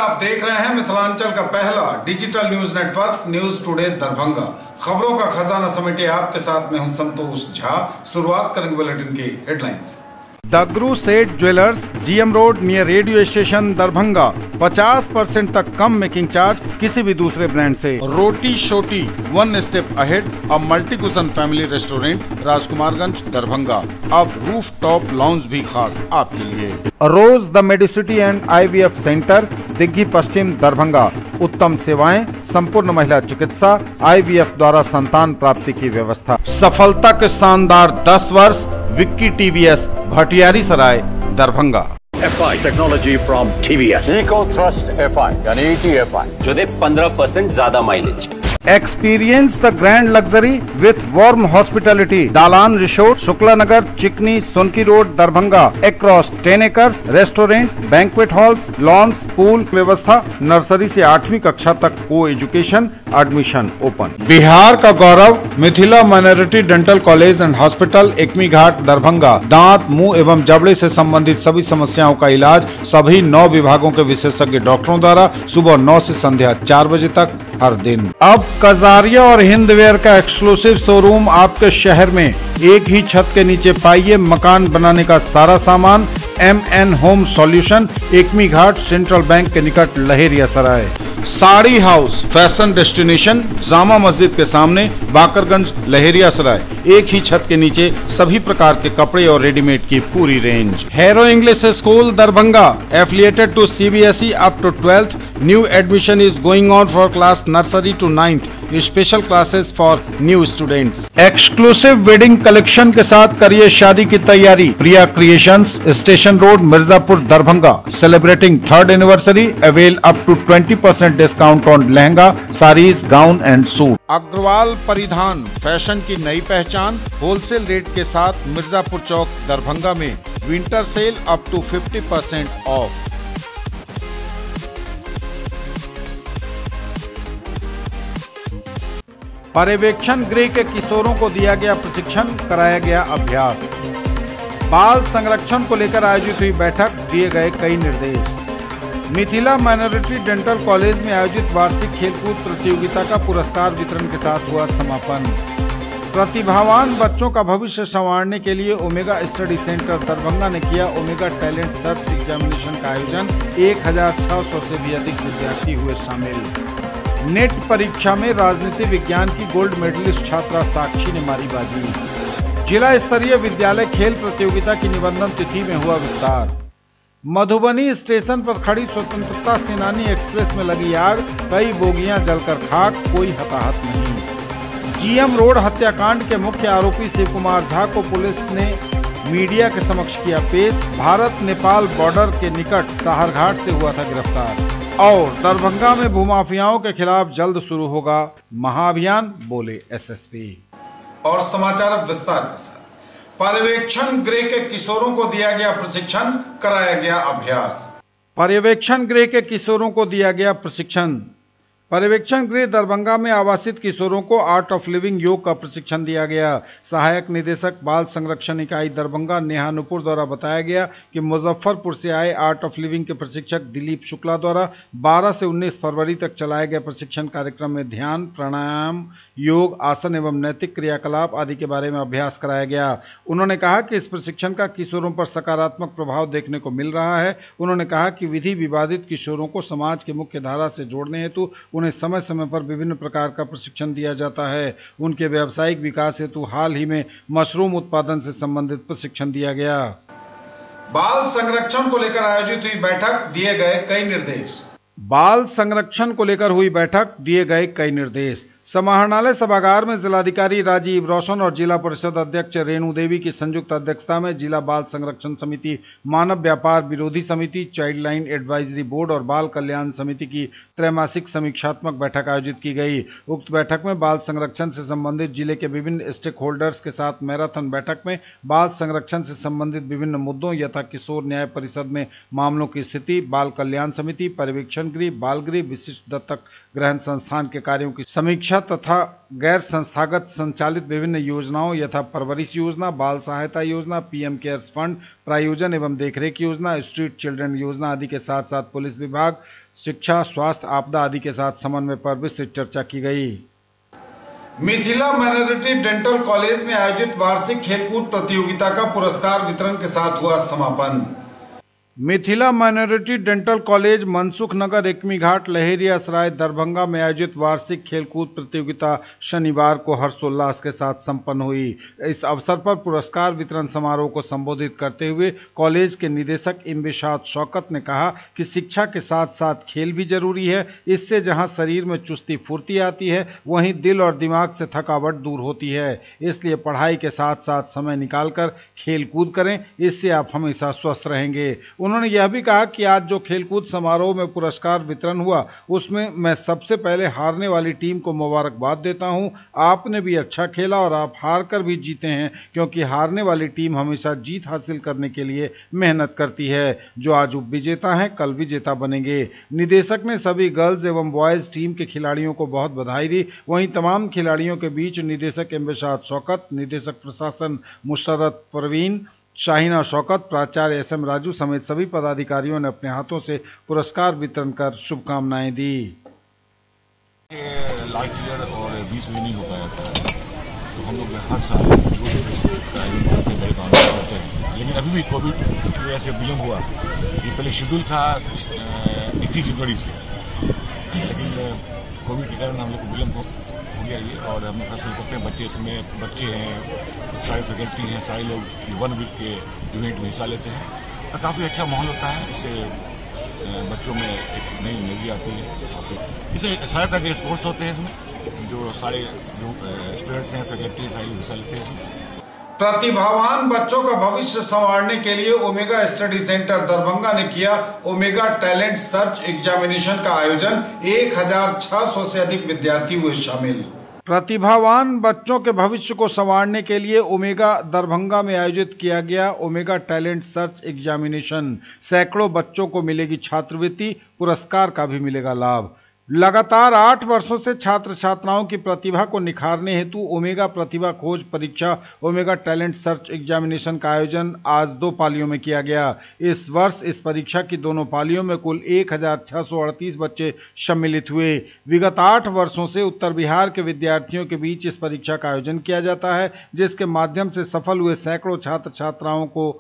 आप देख रहे हैं मिथिलांचल का पहला digital news network news today Darbhanga. खबरों का खजाना समेटे आपके साथ मैं हूं संतोष झा। शुरुआत करेंगे बुलेटिन की हेडलाइंस। द गुरु सेठ jewellers, GM road near radio station Darbhanga. 50% तक कम मेकिंग चार्ज किसी भी दूसरे ब्रांड से। रोटी शोटी, वन स्टेप अहेड, अब multi cuisine family restaurant, Rajkumarganj Darbhanga. अब रूफ टॉप लाउंज भी खास आपके लिए। Rose the Medicity and IVF centre, Digghi Paschim Darbhanga. उत्तम सेवाएं, संपूर्ण महिला चिकित्सा, IVF द्वारा संतान प्राप्ति की व्यवस्था। सफलता के शानदार 10 वर्ष। Vicky TVS, Bhatiyari Sarai Darbhanga. FI technology from TVS, eco thrust FI यानी ETFI, जो दे 15% ज्यादा mileage. Experience the grand luxury with warm hospitality. Dalan resort, Shukla Nagar, Chikni, Sonki road, Darbhanga. Across 10 acres, restaurant, banquet halls, lawns, pool व्यवस्था। नर्सरी से 8वीं कक्षा तक को एजुकेशन, एडमिशन ओपन। बिहार का गौरव Mithila minority dental college and hospital, Ekmi Ghat Darbhanga. दांत, मुंह एवं जबड़े से संबंधित सभी समस्याओं का इलाज सभी 9 विभागों के विशेषज्ञ डॉक्टरों द्वारा सुबह 9 से संध्या 4 बजे तक हर दिन। अब कजारिया और हिंदवेयर का एक्सक्लूसिव शोरूम आपके शहर में। एक ही छत के नीचे पाइए मकान बनाने का सारा सामान। MN home solution, Ekmi Ghat, central bank के निकट, Laheria Sarai. Sari house, fashion destination, Jama Masjid के सामने, बाकरगंज, लहेरिया सराय। एक ही छत के नीचे सभी प्रकार के कपड़े और रेडीमेड की पूरी रेंज। Harrow English school Darbhanga, affiliated to CBSE up to 12th। New admission is going on for class nursery to 9th। Special classes for new students. Exclusive wedding collection के साथ करिए शादी की तैयारी। Priya creations, station road, Mirzapur Darbhanga. Celebrating 3rd anniversary, avail up to 20% discount on lehenga, saris, gown and suit. Agarwal Paridhan, fashion की नई पहचान, wholesale rate के साथ मिर्जापुर चौक दरभंगा में। Winter sale up to 50% off. पर्यवेक्षण गृह के किशोरों को दिया गया प्रशिक्षण, कराया गया अभ्यास। बाल संरक्षण को लेकर आयोजित हुई बैठक, दिए गए कई निर्देश। मिथिला माइनॉरिटी डेंटल कॉलेज में आयोजित वार्षिक खेलकूद प्रतियोगिता का पुरस्कार वितरण के साथ हुआ समापन। प्रतिभावान बच्चों का भविष्य संवारने के लिए ओमेगा स्टडी सेंटर दरभंगा ने किया ओमेगा टैलेंट सर्च एग्जामिनेशन का आयोजन। 1600 से भी अधिक विद्यार्थी हुए शामिल। नेट परीक्षा में राजनीति विज्ञान की गोल्ड मेडलिस्ट छात्रा साक्षी ने मारी बाजी। जिला स्तरीय विद्यालय खेल प्रतियोगिता की निबंधन तिथि में हुआ विस्तार। मधुबनी स्टेशन पर खड़ी स्वतंत्रता सेनानी एक्सप्रेस में लगी आग, कई बोगियां जलकर खाक, कोई हताहत नहीं। GM रोड हत्याकांड के मुख्य आरोपी शिव कुमार झा को पुलिस ने मीडिया के समक्ष किया पेश। भारत नेपाल बॉर्डर के निकट साहरघाट से हुआ था गिरफ्तार। और दरभंगा में भूमाफियाओं के खिलाफ जल्द शुरू होगा महाअभियान, बोले SSP। और समाचार अब विस्तार के साथ। पर्यवेक्षण गृह के किशोरों को दिया गया प्रशिक्षण, कराया गया अभ्यास। पर्यवेक्षण गृह के किशोरों को दिया गया प्रशिक्षण। पर्यवेक्षण गृह दरभंगा में आवासित किशोरों को आर्ट ऑफ लिविंग योग का प्रशिक्षण दिया गया। सहायक निदेशक बाल संरक्षण इकाई दरभंगा नेहा नुपुर द्वारा बताया गया कि मुजफ्फरपुर से आए आर्ट ऑफ लिविंग के प्रशिक्षक दिलीप शुक्ला द्वारा 12 से 19 फरवरी तक चलाए गए प्रशिक्षण कार्यक्रम में ध्यान, प्राणायाम, योग, आसन एवं नैतिक क्रियाकलाप आदि के बारे में अभ्यास कराया गया। उन्होंने कहा कि इस प्रशिक्षण का किशोरों पर सकारात्मक प्रभाव देखने को मिल रहा है। उन्होंने कहा कि विधि विवादित किशोरों को समाज के मुख्य धारा से जोड़ने हेतु उन्हें समय समय पर विभिन्न प्रकार का प्रशिक्षण दिया जाता है। उनके व्यावसायिक विकास हेतु हाल ही में मशरूम उत्पादन से संबंधित प्रशिक्षण दिया गया। बाल संरक्षण को लेकर आयोजित हुई बैठक, दिए गए कई निर्देश। बाल संरक्षण को लेकर हुई बैठक, दिए गए कई निर्देश। समाहरणालय सभागार में जिलाधिकारी राजीव रोशन और जिला परिषद अध्यक्ष रेणु देवी की संयुक्त अध्यक्षता में जिला बाल संरक्षण समिति, मानव व्यापार विरोधी समिति, चाइल्ड लाइन एडवाइजरी बोर्ड और बाल कल्याण समिति की त्रैमासिक समीक्षात्मक बैठक आयोजित की गई। उक्त बैठक में बाल संरक्षण से संबंधित जिले के विभिन्न स्टेक होल्डर्स के साथ मैराथन बैठक में बाल संरक्षण से संबंधित विभिन्न मुद्दों यथा किशोर न्याय परिषद में मामलों की स्थिति, बाल कल्याण समिति, पर्यवेक्षण गृह, बाल गृह, विशिष्ट दत्तक ग्रहण संस्थान के कार्यों की समीक्षा तथा गैर संस्थागत संचालित विभिन्न योजनाओं यथा परवरिश योजना, बाल सहायता योजना, PM केयर्स फंड प्रायोजन एवं देखरेख योजना, स्ट्रीट चिल्ड्रन योजना आदि के साथ साथ पुलिस विभाग, शिक्षा, स्वास्थ्य, आपदा आदि के साथ समन्वय पर विस्तृत चर्चा की गई। मिथिला माइनॉरिटी डेंटल कॉलेज में आयोजित वार्षिक खेलकूद प्रतियोगिता का पुरस्कार वितरण के साथ हुआ समापन। Mithila minority dental college Mansukh Nagar, Ekmi Ghat, Laheriasarai, Darbhanga में आयोजित वार्षिक खेलकूद प्रतियोगिता शनिवार को हर्षोल्लास के साथ संपन्न हुई। इस अवसर पर पुरस्कार वितरण समारोह को संबोधित करते हुए कॉलेज के निदेशक इम्बिशाद शौकत ने कहा कि शिक्षा के साथ साथ खेल भी जरूरी है। इससे जहां शरीर में चुस्ती फुर्ती आती है, वहीं दिल और दिमाग से थकावट दूर होती है। इसलिए पढ़ाई के साथ साथ समय निकालकर खेल कूद करें, इससे आप हमेशा स्वस्थ रहेंगे। उन्होंने यह भी कहा कि आज जो खेलकूद समारोह में पुरस्कार वितरण हुआ, उसमें मैं सबसे पहले हारने वाली टीम को मुबारकबाद देता हूं। आपने भी अच्छा खेला और आप हार कर भी जीते हैं, क्योंकि हारने वाली टीम हमेशा जीत हासिल करने के लिए मेहनत करती है। जो आज उप विजेता हैं, कल विजेता बनेंगे। निदेशक ने सभी गर्ल्स एवं बॉयज टीम के खिलाड़ियों को बहुत बधाई दी। वहीं तमाम खिलाड़ियों के बीच निदेशक इम्बिशाद शौकत, निदेशक प्रशासन मुशर्रत परवीन, शाहीना शौकत, प्राचार्य SM राजू समेत सभी पदाधिकारियों ने अपने हाथों से पुरस्कार वितरण कर शुभकामनाएं दी। लास्ट ईयर और 20 में नहीं हो पाया था, तो हम लोग हर साल बड़े काम करते हैं, लेकिन अभी भी कोविड की वजह से विलम्ब हुआ। ये पहले शेड्यूल था 21 जनवरी से, लेकिन कोविड के कारण हम लोग को विलम्ब हो गया ये, और हम फैसला करते हैं बच्चे हैं, सारे फैकल्टी हैं, सारे लोग 1 वीक के इवेंट में हिस्सा लेते हैं और काफ़ी अच्छा माहौल होता है। इससे बच्चों में एक नई एनर्जी आती है। इससे सहायता के स्पोर्ट्स होते हैं, इसमें जो सारे जो स्टूडेंट्स हैं, फैकल्टी सारे लोग हिस्सा लेते हैं। प्रतिभावान बच्चों का भविष्य संवारने के लिए ओमेगा स्टडी सेंटर दरभंगा ने किया ओमेगा टैलेंट सर्च एग्जामिनेशन का आयोजन। 1600 से अधिक विद्यार्थी हुए शामिल। प्रतिभावान बच्चों के भविष्य को संवारने के लिए ओमेगा दरभंगा में आयोजित किया गया ओमेगा टैलेंट सर्च एग्जामिनेशन। सैकड़ों बच्चों को मिलेगी छात्रवृत्ति, पुरस्कार का भी मिलेगा लाभ। लगातार 8 वर्षों से छात्र छात्राओं की प्रतिभा को निखारने हेतु ओमेगा प्रतिभा खोज परीक्षा ओमेगा टैलेंट सर्च एग्जामिनेशन का आयोजन आज 2 पालियों में किया गया। इस वर्ष इस परीक्षा की दोनों पालियों में कुल 1638 बच्चे सम्मिलित हुए। विगत 8 वर्षों से उत्तर बिहार के विद्यार्थियों के बीच इस परीक्षा का आयोजन किया जाता है, जिसके माध्यम से सफल हुए सैकड़ों छात्र छात्राओं को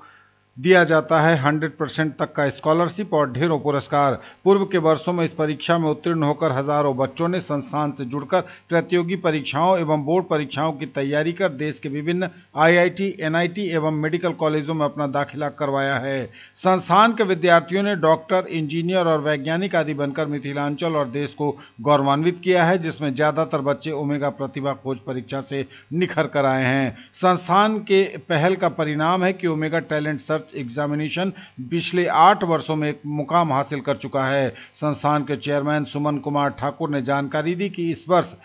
दिया जाता है 100% तक का स्कॉलरशिप और ढेरों पुरस्कार। पूर्व के वर्षों में इस परीक्षा में उत्तीर्ण होकर हजारों बच्चों ने संस्थान से जुड़कर प्रतियोगी परीक्षाओं एवं बोर्ड परीक्षाओं की तैयारी कर देश के विभिन्न IIT, NIT एवं मेडिकल कॉलेजों में अपना दाखिला करवाया है। संस्थान के विद्यार्थियों ने डॉक्टर, इंजीनियर और वैज्ञानिक आदि बनकर मिथिलांचल और देश को गौरवान्वित किया है, जिसमें ज्यादातर बच्चे ओमेगा प्रतिभा खोज परीक्षा से निखर कर आए हैं। संस्थान के पहल का परिणाम है कि ओमेगा टैलेंट सर्च एग्जामिनेशन पिछले 8 वर्षों में एक मुकाम हासिल कर चुका है। संस्थान के चेयरमैन सुमन कुमार ठाकुर ने जानकारी दी कि इस वर्ष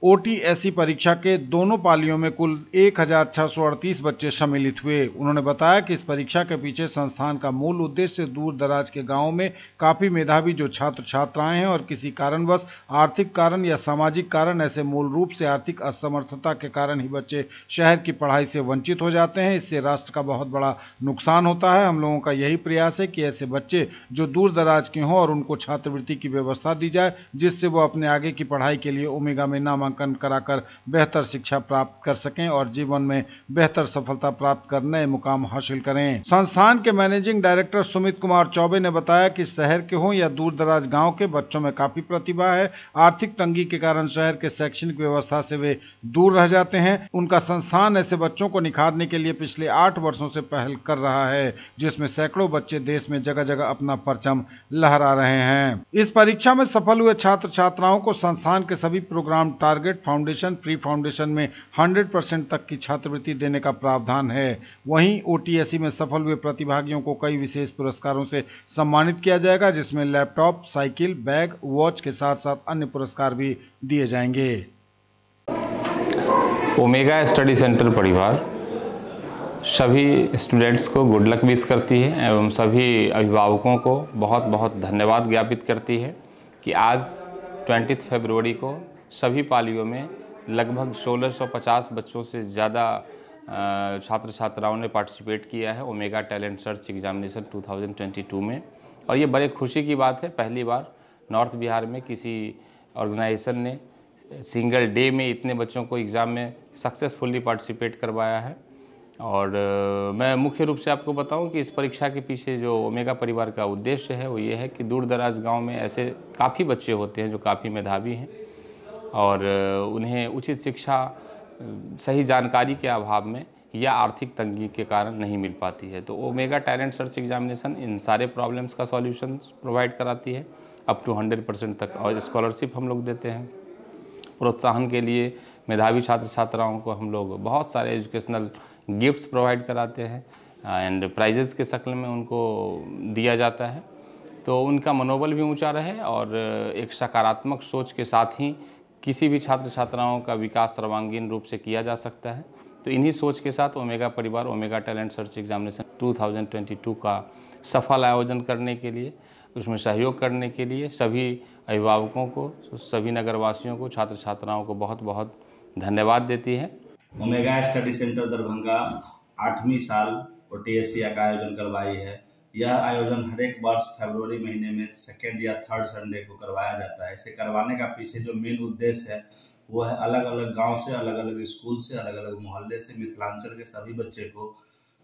OTSE परीक्षा के दोनों पालियों में कुल 1638 बच्चे सम्मिलित हुए। उन्होंने बताया कि इस परीक्षा के पीछे संस्थान का मूल उद्देश्य दूर दराज के गांवों में काफ़ी मेधावी जो छात्र छात्राएं हैं और किसी कारणवश आर्थिक कारण या सामाजिक कारण, ऐसे मूल रूप से आर्थिक असमर्थता के कारण ही बच्चे शहर की पढ़ाई से वंचित हो जाते हैं। इससे राष्ट्र का बहुत बड़ा नुकसान होता है। हम लोगों का यही प्रयास है कि ऐसे बच्चे जो दूर दराज के हों और उनको छात्रवृत्ति की व्यवस्था दी जाए, जिससे वो अपने आगे की पढ़ाई के लिए ओमेगा में नामांकन कराकर बेहतर शिक्षा प्राप्त कर सकें और जीवन में बेहतर सफलता प्राप्त कर नए मुकाम हासिल करें। संस्थान के मैनेजिंग डायरेक्टर सुमित कुमार चौबे ने बताया कि शहर के हों या दूर दराज गांव के बच्चों में काफी प्रतिभा है। आर्थिक तंगी के कारण शहर के शैक्षणिक व्यवस्था से वे दूर रह जाते हैं। उनका संस्थान ऐसे बच्चों को निखारने के लिए पिछले 8 वर्षों से पहल कर रहा है, जिसमें सैकड़ों बच्चे देश में जगह जगह अपना परचम लहरा रहे हैं। इस परीक्षा में सफल हुए छात्र छात्राओं को संस्थान के सभी program target foundation, pre foundation में 100% तक की छात्रवृत्ति देने का प्रावधान है। वहीं OTSE में सफल हुए प्रतिभागियों को कई विशेष पुरस्कारों से सम्मानित किया जाएगा, जिसमें लैपटॉप, साइकिल, बैग, वॉच के साथ साथ अन्य पुरस्कार भी दिए जाएंगे। ओमेगा स्टडी सेंटर परिवार सभी स्टूडेंट्स को गुड लक विश करती है एवं सभी अभिभावकों को बहुत बहुत धन्यवाद ज्ञापित करती है कि आज 20 फरवरी को सभी पालियों में लगभग 1650 बच्चों से ज़्यादा छात्र छात्राओं ने पार्टिसिपेट किया है ओमेगा टैलेंट सर्च एग्जामिनेशन 2022 में। और ये बड़े खुशी की बात है, पहली बार नॉर्थ बिहार में किसी ऑर्गेनाइजेशन ने सिंगल डे में इतने बच्चों को एग्ज़ाम में सक्सेसफुली पार्टिसिपेट करवाया है। और मैं मुख्य रूप से आपको बताऊं कि इस परीक्षा के पीछे जो ओमेगा परिवार का उद्देश्य है वो ये है कि दूर दराज गाँव में ऐसे काफ़ी बच्चे होते हैं जो काफ़ी मेधावी हैं और उन्हें उचित शिक्षा सही जानकारी के अभाव में या आर्थिक तंगी के कारण नहीं मिल पाती है। तो omega talent search examination in सारे प्रॉब्लम्स का सॉल्यूशन प्रोवाइड कराती है अप टू 100% तक, और स्कॉलरशिप हम लोग देते हैं। प्रोत्साहन के लिए मेधावी छात्र छात्राओं को हम लोग बहुत सारे एजुकेशनल गिफ्ट्स प्रोवाइड कराते हैं एंड प्राइजेस के शक्ल में उनको दिया जाता है, तो उनका मनोबल भी ऊंचा रहे और एक सकारात्मक सोच के साथ ही किसी भी छात्र छात्राओं का विकास सर्वांगीण रूप से किया जा सकता है। तो इन्हीं सोच के साथ ओमेगा परिवार ओमेगा टैलेंट सर्च एग्जामिनेशन 2022 का सफल आयोजन करने के लिए, उसमें सहयोग करने के लिए सभी अभिभावकों को, सभी नगरवासियों को, छात्र छात्राओं को बहुत बहुत धन्यवाद देती है। ओमेगा स्टडी सेंटर दरभंगा 8वीं साल OTSC का आयोजन करवाई है। यह आयोजन हर एक वर्ष फरवरी महीने में 2nd या 3rd संडे को करवाया जाता है। इसे करवाने का पीछे जो मेन उद्देश्य है वो है अलग अलग गांव से, अलग अलग स्कूल से, अलग अलग मोहल्ले से मिथिलांचल के सभी बच्चे को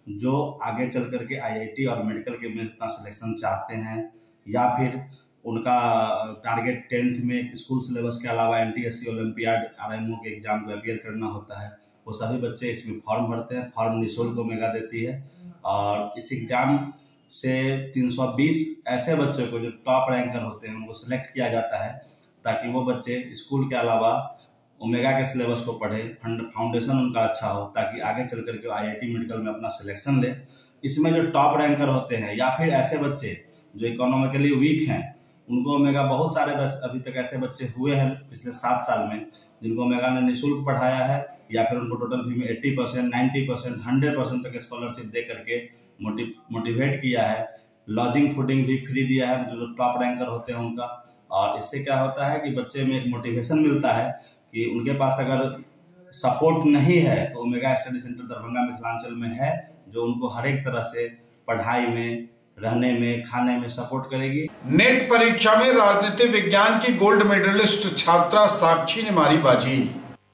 जो आगे चल करके IIT और मेडिकल के में अपना सिलेक्शन चाहते हैं या फिर उनका टारगेट 10th में स्कूल सिलेबस के अलावा NTSC ओलंपियाड RMO के एग्जाम को अपीयर करना होता है, वो सभी बच्चे इसमें फॉर्म भरते हैं। फॉर्म निःशुल्क ओमेगा देती है और इस एग्जाम से 320 ऐसे बच्चों को जो टॉप रैंकर होते हैं उनको सिलेक्ट किया जाता है ताकि वो बच्चे स्कूल के अलावा ओमेगा के सिलेबस को पढ़े, फाउंडेशन उनका अच्छा हो ताकि आगे चल करके IIT मेडिकल में अपना सिलेक्शन ले। इसमें जो टॉप रैंकर होते हैं या फिर ऐसे बच्चे जो इकोनॉमिकली वीक हैं उनको ओमेगा, बहुत सारे अभी तक ऐसे बच्चे हुए हैं पिछले 7 साल में जिनको ओमेगा ने निःशुल्क पढ़ाया है या फिर उनको टोटल फी में 80%, 90%, 100% तक स्कॉलरशिप दे करके मोटिवेट किया है। लॉजिंग फूडिंग भी फ्री दिया है जो टॉप रैंकर होते हैं उनका। और इससे क्या होता है कि बच्चे में एक मोटिवेशन मिलता है कि उनके पास अगर सपोर्ट नहीं है तो omega study centre Darbhanga Mithilanchal में है जो उनको हर एक तरह से पढ़ाई में, रहने में, खाने में सपोर्ट करेगी। नेट परीक्षा में राजनीति विज्ञान की गोल्ड मेडलिस्ट छात्रा साक्षी ने मारी बाजी।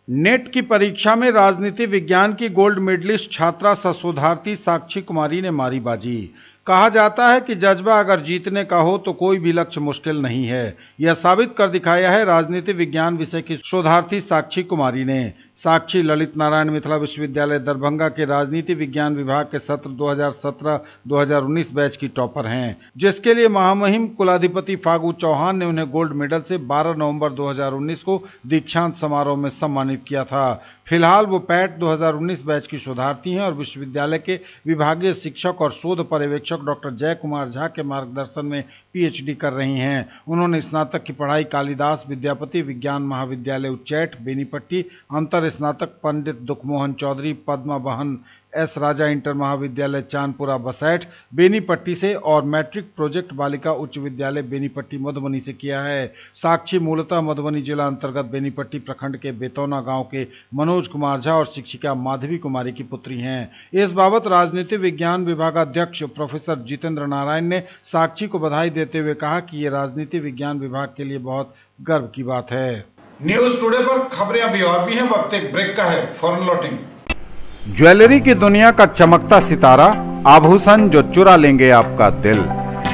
नेट की परीक्षा में राजनीति विज्ञान की गोल्ड मेडलिस्ट छात्रा सशोधार्थी साक्षी कुमारी ने मारी बाजी। कहा जाता है कि जज्बा अगर जीतने का हो तो कोई भी लक्ष्य मुश्किल नहीं है। यह साबित कर दिखाया है राजनीति विज्ञान विषय की शोधार्थी साक्षी कुमारी ने। साक्षी ललित नारायण मिथिला विश्वविद्यालय दरभंगा के राजनीति विज्ञान विभाग के सत्र 2017-2019 बैच की टॉपर हैं, जिसके लिए महामहिम कुलाधिपति फागू चौहान ने उन्हें गोल्ड मेडल से 12 नवंबर 2019 को दीक्षांत समारोह में सम्मानित किया था। फिलहाल वो पैट 2019 बैच की शोधार्थी हैं और विश्वविद्यालय के विभागीय शिक्षक और शोध पर्यवेक्षक डॉक्टर जय कुमार झा के मार्गदर्शन में PhD कर रही हैं। उन्होंने स्नातक की पढ़ाई कालिदास विद्यापति विज्ञान महाविद्यालय उच्चैठ बेनीपट्टी, अंतर स्नातक पंडित दुखमोहन चौधरी पद्मा बहन S राजा इंटर महाविद्यालय चांदपुरा बसैठ बेनीपट्टी से और मैट्रिक प्रोजेक्ट बालिका उच्च विद्यालय बेनीपट्टी मधुबनी से किया है। साक्षी मूलतः मधुबनी जिला अंतर्गत बेनीपट्टी प्रखंड के बेतौना गांव के मनोज कुमार झा और शिक्षिका माधवी कुमारी की पुत्री हैं। इस बाबत राजनीति विज्ञान विभागाध्यक्ष प्रोफेसर जितेंद्र नारायण ने साक्षी को बधाई देते हुए कहा कि ये राजनीति विज्ञान विभाग के लिए बहुत गर्व की बात है। न्यूज टुडे पर खबरें अभी और भी हैं, वक्त एक ब्रेक का है, फौरन लौटेंगे। ज्वेलरी की दुनिया का चमकता सितारा, आभूषण जो चुरा लेंगे आपका दिल।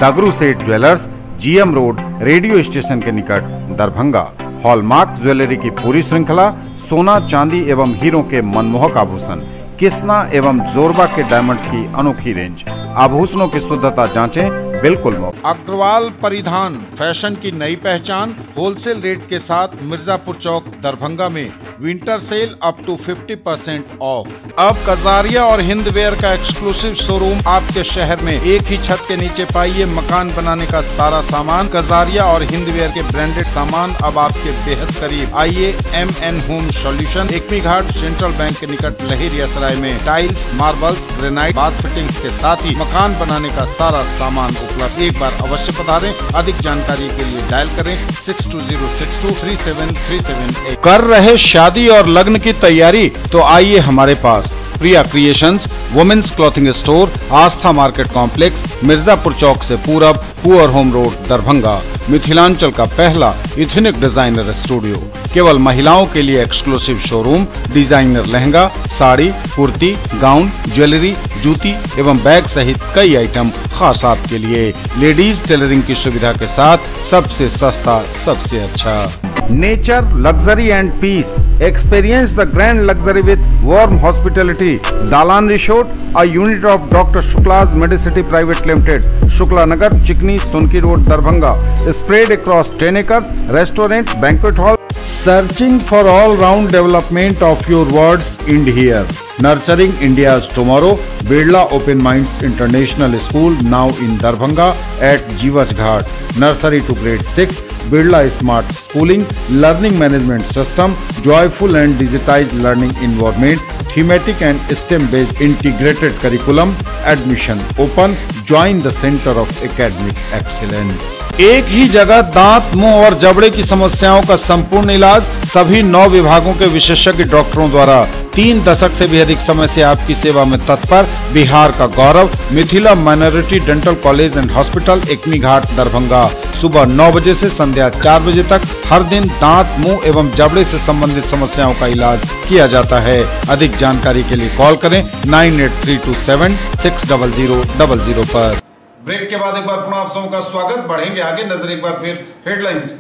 दगरू सेठ jewellers, GM road, radio station के निकट, दरभंगा। हॉलमार्क ज्वेलरी की पूरी श्रृंखला, सोना चांदी एवं हीरों के मनमोहक आभूषण, किस्ना एवं जोरबा के डायमंड्स की अनोखी रेंज। आभूषणों की शुद्धता जांचें, बिल्कुल मुफ्त। अग्रवाल परिधान, फैशन की नई पहचान, होलसेल रेट के साथ मिर्जापुर चौक दरभंगा में winter sale up to 50% off. अब कजारिया और हिंदवेयर का एक्सक्लूसिव शोरूम आपके शहर में। एक ही छत के नीचे पाइए मकान बनाने का सारा सामान। कजारिया और हिंदवेयर के ब्रांडेड सामान अब आपके बेहद करीब। आइए MN home solution, Ekmi Ghat central bank के निकट लहेरिया सराय में tiles, marbles, granite, bath fittings के साथ ही मकान बनाने का सारा सामान उपलब्ध। एक बार अवश्य पधारें। अधिक जानकारी के लिए डायल करें 6206237378। कर रहे शादी और लग्न की तैयारी तो आइए हमारे पास। प्रिया क्रिएशंस, वुमेन्स क्लॉथिंग स्टोर, आस्था मार्केट कॉम्प्लेक्स, मिर्जापुर चौक से पूरब, poor home road, Darbhanga. Mithilanchal का पहला इथनिक डिजाइनर स्टूडियो, केवल महिलाओं के लिए exclusive showroom, designer lehenga, sari, kurti, gown, jewellery, जूती एवं बैग सहित कई आइटम खास आपके लिए। लेडीज टेलरिंग की सुविधा के साथ सबसे सस्ता, सबसे अच्छा। Nature, luxury and peace. Experience the grand luxury with warm hospitality. Dalan Resort, a unit of Dr. Shukla's Medicity Private Limited, Shukla Nagar, Chikni, Sunki Road, Darbhanga. Spread across 10 acres, restaurant, banquet hall. Searching for all-round development of your words, end here. Nurturing India's tomorrow, Birla Open Minds International School, now in Darbhanga at Jiwas Ghat. Nursery to grade 6. Birla Smart Schooling, Learning Management System, joyful and digitized learning environment, thematic and STEM-based integrated curriculum, admission open, join the Center of Academic Excellence. एक ही जगह दांत, मुंह और जबड़े की समस्याओं का संपूर्ण इलाज सभी 9 विभागों के विशेषज्ञ डॉक्टरों द्वारा। 3 दशक से भी अधिक समय से आपकी सेवा में तत्पर बिहार का गौरव, Mithila minority dental college and hospital, Ekmi Ghat, Darbhanga. सुबह 9 बजे से संध्या 4 बजे तक हर दिन दांत, मुंह एवं जबड़े से संबंधित समस्याओं का इलाज किया जाता है। अधिक जानकारी के लिए कॉल करें 9832760000 पर। ब्रेक के बाद एक बार पुनः आप सबों का स्वागत। बढ़ेंगे आगे, नजर एक बार फिर हेडलाइंस।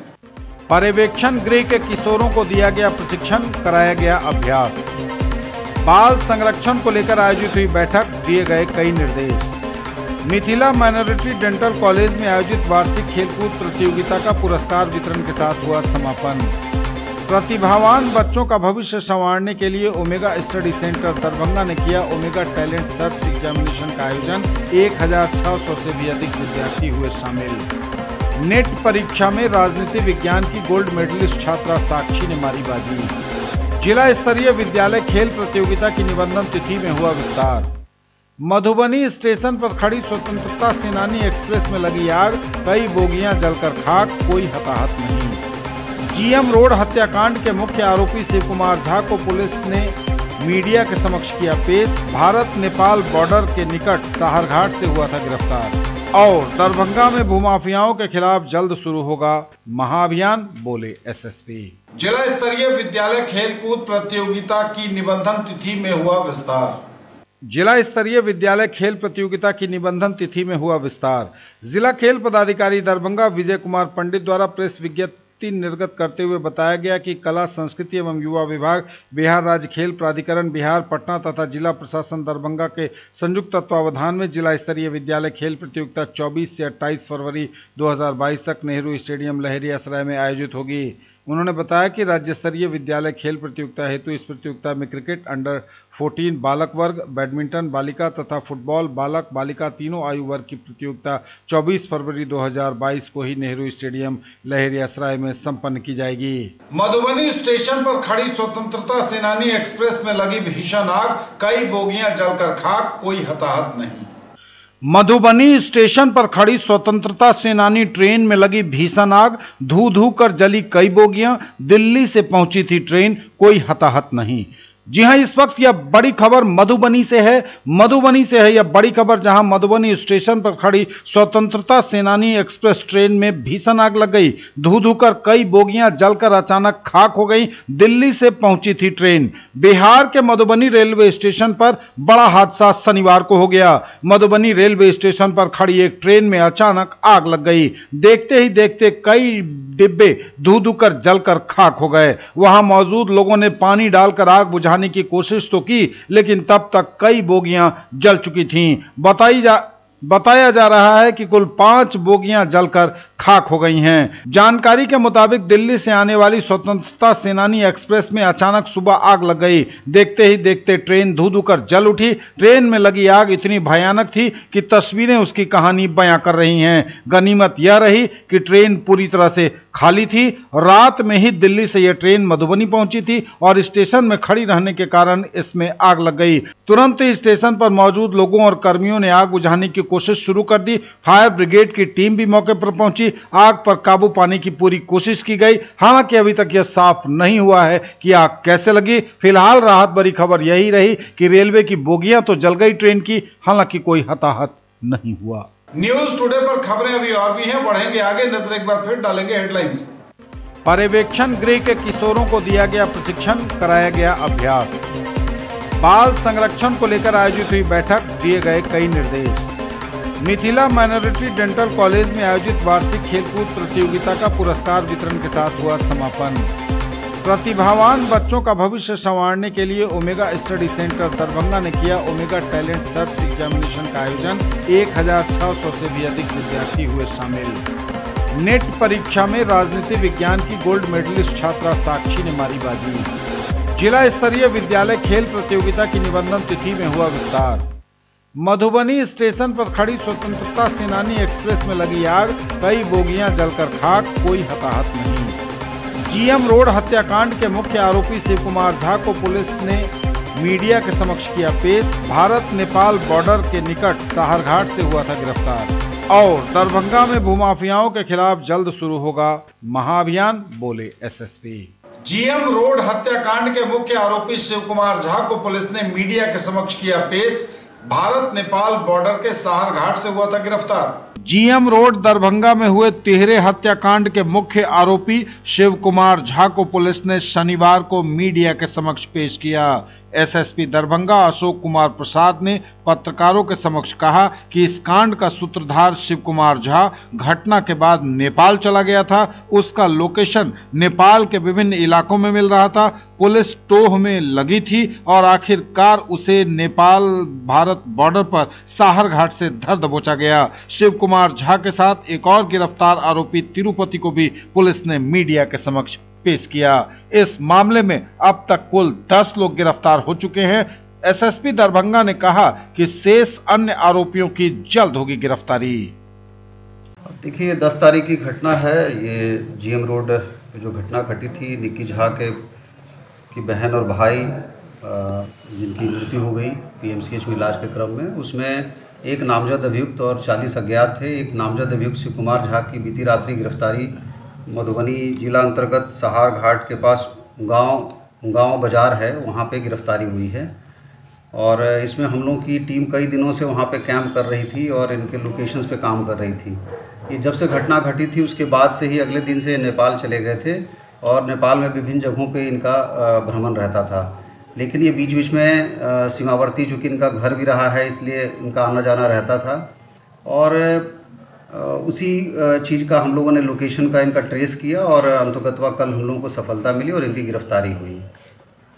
पर्यवेक्षण गृह के किशोरों को दिया गया प्रशिक्षण, कराया गया अभ्यास। बाल संरक्षण को लेकर आयोजित हुई बैठक, दिए गए कई निर्देश। मिथिला माइनॉरिटी डेंटल कॉलेज में आयोजित वार्षिक खेलकूद प्रतियोगिता का पुरस्कार वितरण के साथ हुआ समापन। प्रतिभावान बच्चों का भविष्य संवारने के लिए ओमेगा स्टडी सेंटर दरभंगा ने किया ओमेगा टैलेंट सर्च एग्जामिनेशन का आयोजन। 1600 से भी अधिक विद्यार्थी हुए शामिल। नेट परीक्षा में राजनीति विज्ञान की गोल्ड मेडलिस्ट छात्रा साक्षी ने मारी बाजी। जिला स्तरीय विद्यालय खेल प्रतियोगिता की निबंधन तिथि में हुआ विस्तार। मधुबनी स्टेशन पर खड़ी स्वतंत्रता सेनानी एक्सप्रेस में लगी आग, कई बोगियां जलकर खाक, कोई हताहत नहीं। जीएम रोड हत्याकांड के मुख्य आरोपी शिव कुमार झा को पुलिस ने मीडिया के समक्ष किया पेश। भारत नेपाल बॉर्डर के निकट साहरघाट से हुआ था गिरफ्तार। और दरभंगा में भूमाफियाओं के खिलाफ जल्द शुरू होगा महाअभियान, बोले एसएसपी। जिला स्तरीय विद्यालय खेलकूद प्रतियोगिता की निबंधन तिथि में हुआ विस्तार। जिला स्तरीय विद्यालय खेल प्रतियोगिता की निबंधन तिथि में हुआ विस्तार। जिला खेल पदाधिकारी दरभंगा विजय कुमार पंडित द्वारा प्रेस विज्ञप्ति निर्गत करते हुए बताया गया कि कला, संस्कृति एवं युवा विभाग, बिहार राज्य खेल प्राधिकरण बिहार पटना तथा जिला प्रशासन दरभंगा के संयुक्त तत्वावधान में जिला स्तरीय विद्यालय खेल प्रतियोगिता 24 से 28 फरवरी 2022 तक नेहरू स्टेडियम लहेरियासराय में आयोजित होगी। उन्होंने बताया कि राज्य स्तरीय विद्यालय खेल प्रतियोगिता हेतु इस प्रतियोगिता में क्रिकेट अंडर 14 बालक वर्ग, बैडमिंटन बालिका तथा फुटबॉल बालक बालिका तीनों आयु वर्ग की प्रतियोगिता 24 फरवरी 2022 को ही नेहरू स्टेडियम लहेरियासराय में संपन्न की जाएगी। मधुबनी स्टेशन पर खड़ी स्वतंत्रता सेनानी एक्सप्रेस में लगी भीषण आग, कई बोगियां जलकर खाक, कोई हताहत नहीं। मधुबनी स्टेशन पर खड़ी स्वतंत्रता सेनानी ट्रेन में लगी भीषण आग, धू धू कर जली कई बोगियां, दिल्ली से पहुंची थी ट्रेन, कोई हताहत नहीं। जी हां, इस वक्त यह बड़ी खबर मधुबनी से है यह बड़ी खबर, जहां मधुबनी स्टेशन पर खड़ी स्वतंत्रता सेनानी एक्सप्रेस ट्रेन में भीषण आग लग गई। धू धू कर कई बोगियां जलकर अचानक खाक हो गई। दिल्ली से पहुंची थी ट्रेन। बिहार के मधुबनी रेलवे स्टेशन पर बड़ा हादसा शनिवार को हो गया। मधुबनी रेलवे स्टेशन पर खड़ी एक ट्रेन में अचानक आग लग गई। देखते ही देखते कई डिब्बे धू धू कर जलकर खाक हो गए। वहां मौजूद लोगों ने पानी डालकर आग बुझाने की कोशिश तो की, लेकिन तब तक कई बोगियां जल चुकी थीं। बताया जा रहा है कि कुल 5 बोगियां जलकर खाक हो गई हैं। जानकारी के मुताबिक दिल्ली से आने वाली स्वतंत्रता सेनानी एक्सप्रेस में अचानक सुबह आग लग गई। देखते ही देखते ट्रेन धू धू कर जल उठी। ट्रेन में लगी आग इतनी भयानक थी कि तस्वीरें उसकी कहानी बयां कर रही हैं। गनीमत यह रही कि ट्रेन पूरी तरह से खाली थी। रात में ही दिल्ली से यह ट्रेन मधुबनी पहुंची थी और स्टेशन में खड़ी रहने के कारण इसमें आग लग गई। तुरंत ही स्टेशन पर मौजूद लोगों और कर्मियों ने आग बुझाने की कोशिश शुरू कर दी। फायर ब्रिगेड की टीम भी मौके पर पहुंची। पहुंची। आग पर काबू पाने की पूरी कोशिश की गई, हालांकि अभी तक यह साफ नहीं हुआ है कि आग कैसे लगी। फिलहाल राहत भरी खबर यही रही कि रेलवे की बोगियां तो जल गई ट्रेन की, हालांकि कोई हताहत नहीं हुआ। न्यूज टुडे पर खबरें अभी और भी हैं, बढ़ेंगे आगे, नजर एक बार फिर डालेंगे हेडलाइंस। पर्यवेक्षण गृह के किशोरों को दिया गया प्रशिक्षण, कराया गया अभ्यास। बाल संरक्षण को लेकर आयोजित हुई बैठक, दिए गए कई निर्देश। मिथिला माइनॉरिटी डेंटल कॉलेज में आयोजित वार्षिक खेलकूद प्रतियोगिता का पुरस्कार वितरण के साथ हुआ समापन। प्रतिभावान बच्चों का भविष्य संवारने के लिए ओमेगा स्टडी सेंटर दरभंगा ने किया ओमेगा टैलेंट सर्च एग्जामिनेशन का आयोजन। 1600 से भी अधिक विद्यार्थी हुए शामिल। नेट परीक्षा में राजनीति विज्ञान की गोल्ड मेडलिस्ट छात्रा साक्षी ने मारी बाजी। जिला स्तरीय विद्यालय खेल प्रतियोगिता की निबंधन तिथि में हुआ विस्तार। मधुबनी स्टेशन पर खड़ी स्वतंत्रता सेनानी एक्सप्रेस में लगी आग, कई बोगियां जलकर खाक, कोई हताहत नहीं। जीएम रोड हत्याकांड के मुख्य आरोपी शिव कुमार झा को पुलिस ने मीडिया के समक्ष किया पेश। भारत नेपाल बॉर्डर के निकट साहरघाट से हुआ था गिरफ्तार। और दरभंगा में भूमाफियाओं के खिलाफ जल्द शुरू होगा महाअभियान, बोले एसएसपी। जीएम रोड हत्याकांड के मुख्य आरोपी शिव कुमार झा को पुलिस ने मीडिया के समक्ष किया पेश। भारत नेपाल बॉर्डर के साहरघाट से हुआ था गिरफ्तार। जीएम रोड दरभंगा में हुए तिहरे हत्याकांड के मुख्य आरोपी शिव कुमार झा को पुलिस ने शनिवार को मीडिया के समक्ष पेश किया। एसएसपी दरभंगा अशोक कुमार प्रसाद ने पत्रकारों के समक्ष कहा कि इस कांड का सूत्रधार शिव कुमार झा घटना के बाद नेपाल चला गया था। उसका लोकेशन नेपाल के विभिन्न इलाकों में मिल रहा था। पुलिस टोह में लगी थी और आखिरकार उसे नेपाल भारत बॉर्डर पर साहरघाट से धर दबोचा गया। शिव कुमार झा के साथ एक और गिरफ्तार आरोपी तिरुपति को भी पुलिस ने मीडिया के समक्ष पेश किया। इस मामले में अब तक कुल 10 लोग गिरफ्तार हो चुके हैं। एसएसपी दरभंगा ने कहा कि शेष अन्य आरोपियों की जल्द होगी गिरफ्तारी। देखिए 10 तारीख की घटना है। ये जीएम रोड जो घटना घटी थी, निक्की झा की बहन और भाई जिनकी मृत्यु हो गई पीएमसीएच में इलाज के क्रम में, उसमें एक नामजद अभियुक्त और 40 अज्ञात थे। एक नामजद अभियुक्त शिव कुमार झा की बीती रात्रि गिरफ्तारी मधुबनी जिला अंतर्गत साहरघाट के पास गांव बाजार है, वहां पे गिरफ्तारी हुई है। और इसमें हम लोगों की टीम कई दिनों से वहां पे कैंप कर रही थी और इनके लोकेशंस पे काम कर रही थी। ये जब से घटना घटी थी उसके बाद से ही अगले दिन से नेपाल चले गए थे और नेपाल में विभिन्न जगहों पे इनका भ्रमण रहता था। लेकिन ये बीच बीच में सीमावर्ती, चूँकि इनका घर भी रहा है इसलिए इनका आना जाना रहता था। और उसी चीज़ का हम लोगों ने लोकेशन का इनका ट्रेस किया और अंततः कल हम लोगों को सफलता मिली और इनकी गिरफ्तारी हुई।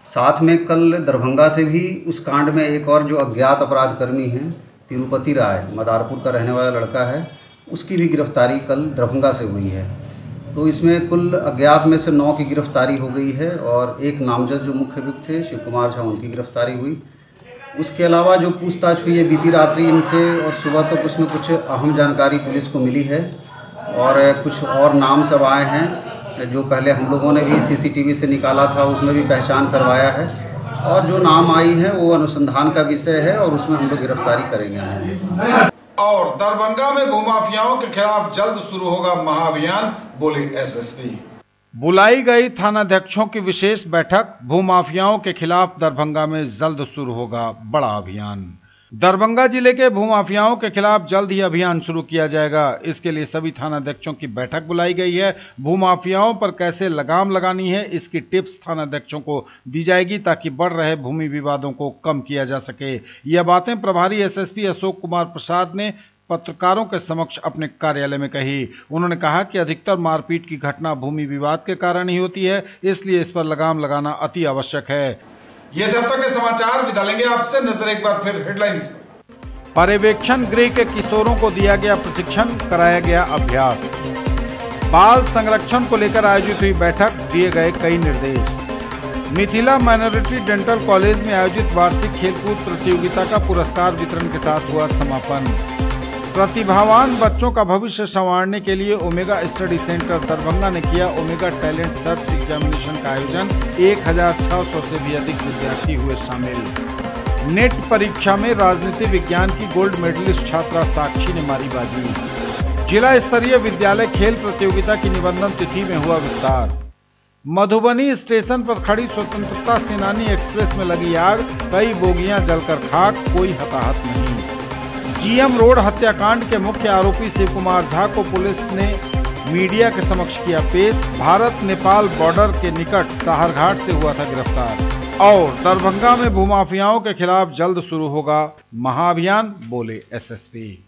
साथ में कल दरभंगा से भी उस कांड में एक और जो अज्ञात अपराधकर्मी हैं तिरुपति राय, मदारपुर का रहने वाला लड़का है, उसकी भी गिरफ्तारी कल दरभंगा से हुई है। तो इसमें कुल अज्ञात में से 9 की गिरफ्तारी हो गई है और एक नामजद जो मुख्य अभियुक्त थे शिव कुमार झा, उनकी गिरफ्तारी हुई। उसके अलावा जो पूछताछ हुई है बीती रात्रि इनसे और सुबह तक उसमें कुछ अहम जानकारी पुलिस को मिली है और कुछ और नाम सब आए हैं जो पहले हम लोगों ने भी सीसीटीवी से निकाला था, उसमें भी पहचान करवाया है। और जो नाम आई है वो अनुसंधान का विषय है और उसमें हम लोग गिरफ्तारी करेंगे। और दरभंगा में भूमाफियाओं के खिलाफ जल्द शुरू होगा महाअभियान, बोले एसएसपी। बुलाई गई थानाध्यक्षों की विशेष बैठक, भूमाफियाओं के खिलाफ दरभंगा में जल्द शुरू होगा बड़ा अभियान। दरभंगा जिले के भूमाफियाओं के खिलाफ जल्द ही अभियान शुरू किया जाएगा। इसके लिए सभी थानाध्यक्षों की बैठक बुलाई गई है। भूमाफियाओं पर कैसे लगाम लगानी है इसकी टिप्स थानाध्यक्षों को दी जाएगी ताकि बढ़ रहे भूमि विवादों को कम किया जा सके। यह बातें प्रभारी एसएसपी अशोक कुमार प्रसाद ने पत्रकारों के समक्ष अपने कार्यालय में कही। उन्होंने कहा कि अधिकतर मारपीट की घटना भूमि विवाद के कारण ही होती है, इसलिए इस पर लगाम लगाना अति आवश्यक है। ये थे अब तक के समाचार, विदा लेंगे आपसे, नजर एक बार फिर हेडलाइंस पर। पर्यवेक्षण गृह के किशोरों को दिया गया प्रशिक्षण, कराया गया अभ्यास। बाल संरक्षण को लेकर आयोजित हुई बैठक, दिए गए कई निर्देश। मिथिला माइनॉरिटी डेंटल कॉलेज में आयोजित वार्षिक खेलकूद प्रतियोगिता का पुरस्कार वितरण के साथ हुआ समापन। प्रतिभावान बच्चों का भविष्य संवारने के लिए ओमेगा स्टडी सेंटर दरभंगा ने किया ओमेगा टैलेंट सर्च एग्जामिनेशन का आयोजन। 1600 से भी अधिक विद्यार्थी हुए शामिल। नेट परीक्षा में राजनीति विज्ञान की गोल्ड मेडलिस्ट छात्रा साक्षी ने मारी बाजी। जिला स्तरीय विद्यालय खेल प्रतियोगिता की निबंधन तिथि में हुआ विस्तार। मधुबनी स्टेशन पर खड़ी स्वतंत्रता सेनानी एक्सप्रेस में लगी आग, कई बोगियां जलकर खाक, कोई हताहत नहीं। जीएम रोड हत्याकांड के मुख्य आरोपी शिव कुमार झा को पुलिस ने मीडिया के समक्ष किया पेश। भारत नेपाल बॉर्डर के निकट साहरघाट से हुआ था गिरफ्तार। और दरभंगा में भूमाफियाओं के खिलाफ जल्द शुरू होगा महाअभियान, बोले एसएसपी।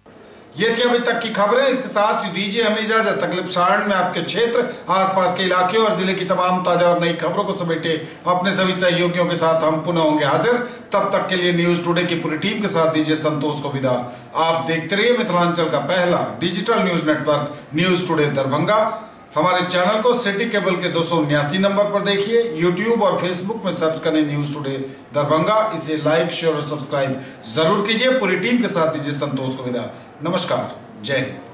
ये थी अभी तक की खबरें। इसके साथ ही दीजिए हमें इजाजत। अगले प्रसारण में आपके क्षेत्र, आसपास के इलाके और जिले की तमाम ताजा और नई खबरों को समेटे अपने सभी सहयोगियों के साथ हम पुनः होंगे हाजिर। तब तक के लिए न्यूज टुडे की पूरी टीम के साथ दीजिए संतोष को विदा। आप देखते रहिए मिथिलांचल का पहला digital news network news today Darbhanga. हमारे चैनल को सिटी केबल के 279 नंबर पर देखिए। यूट्यूब और फेसबुक में सर्च करें न्यूज टुडे दरभंगा। इसे लाइक, शेयर और सब्सक्राइब जरूर कीजिए। पूरी टीम के साथ दीजिए संतोष को विदा। नमस्कार, जय हिंद।